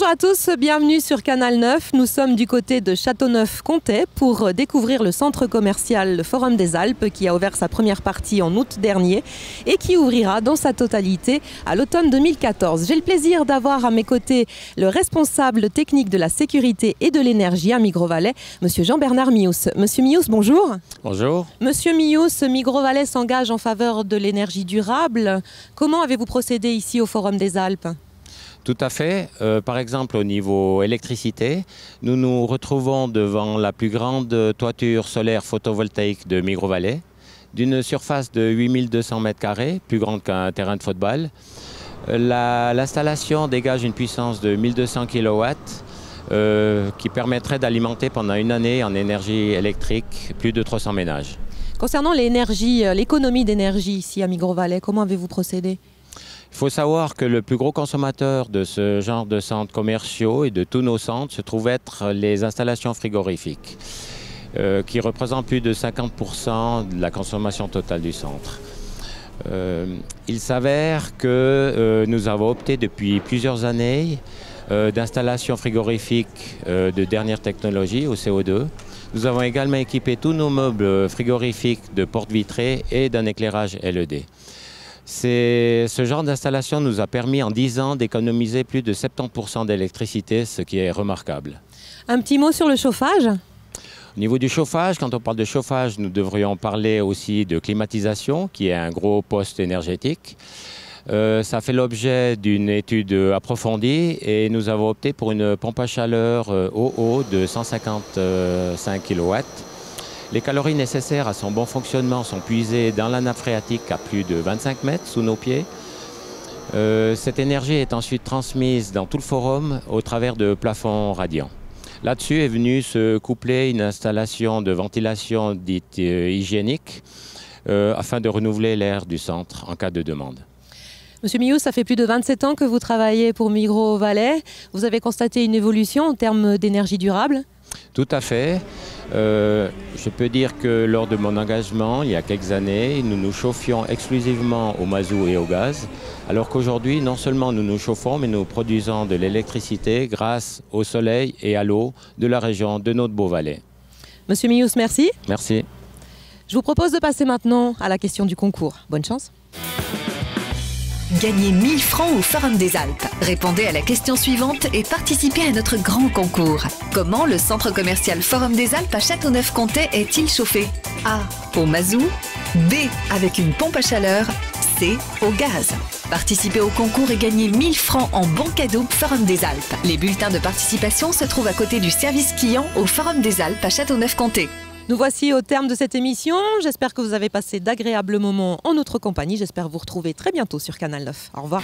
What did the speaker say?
Bonjour à tous, bienvenue sur Canal 9. Nous sommes du côté de Châteauneuf-Comté pour découvrir le centre commercial Le Forum des Alpes qui a ouvert sa première partie en août dernier et qui ouvrira dans sa totalité à l'automne 2014. J'ai le plaisir d'avoir à mes côtés le responsable technique de la sécurité et de l'énergie à Migros-Valais, Monsieur Jean-Bernard Mious. Monsieur Mious, bonjour. Bonjour. Monsieur Mious, Migros-Valais s'engage en faveur de l'énergie durable. Comment avez-vous procédé ici au Forum des Alpes ? Tout à fait. Par exemple, au niveau électricité, nous nous retrouvons devant la plus grande toiture solaire photovoltaïque de Migros-Valais, d'une surface de 8200 m², plus grande qu'un terrain de football. L'installation dégage une puissance de 1200 kW qui permettrait d'alimenter pendant une année en énergie électrique plus de 300 ménages. Concernant l'économie d'énergie ici à Migros-Valais, comment avez-vous procédé ? Il faut savoir que le plus gros consommateur de ce genre de centres commerciaux et de tous nos centres se trouve être les installations frigorifiques, qui représentent plus de 50% de la consommation totale du centre. Il s'avère que nous avons opté depuis plusieurs années d'installations frigorifiques de dernière technologie au CO2. Nous avons également équipé tous nos meubles frigorifiques de portes vitrées et d'un éclairage LED. Ce genre d'installation nous a permis en 10 ans d'économiser plus de 70% d'électricité, ce qui est remarquable. Un petit mot sur le chauffage ? Au niveau du chauffage, quand on parle de chauffage, nous devrions parler aussi de climatisation, qui est un gros poste énergétique. Ça fait l'objet d'une étude approfondie et nous avons opté pour une pompe à chaleur OO de 155 kW. Les calories nécessaires à son bon fonctionnement sont puisées dans la nappe phréatique à plus de 25 mètres sous nos pieds. Cette énergie est ensuite transmise dans tout le forum au travers de plafonds radiants. Là-dessus est venue se coupler une installation de ventilation dite hygiénique afin de renouveler l'air du centre en cas de demande. Monsieur Mious, ça fait plus de 27 ans que vous travaillez pour Migros-Valais. Vous avez constaté une évolution en termes d'énergie durable ? Tout à fait. Je peux dire que lors de mon engagement, il y a quelques années, nous nous chauffions exclusivement au mazout et au gaz, alors qu'aujourd'hui, non seulement nous nous chauffons, mais nous produisons de l'électricité grâce au soleil et à l'eau de la région de notre beau Valais. Monsieur Mious, merci. Merci. Je vous propose de passer maintenant à la question du concours. Bonne chance. Gagnez 1000 francs au Forum des Alpes. Répondez à la question suivante et participez à notre grand concours. Comment le centre commercial Forum des Alpes à Châteauneuf-Comté est-il chauffé ? A. Au mazout. B. Avec une pompe à chaleur. C. Au gaz. Participez au concours et gagnez 1000 francs en bons cadeaux Forum des Alpes. Les bulletins de participation se trouvent à côté du service client au Forum des Alpes à Châteauneuf-Comté. Nous voici au terme de cette émission. J'espère que vous avez passé d'agréables moments en notre compagnie. J'espère vous retrouver très bientôt sur Canal 9. Au revoir.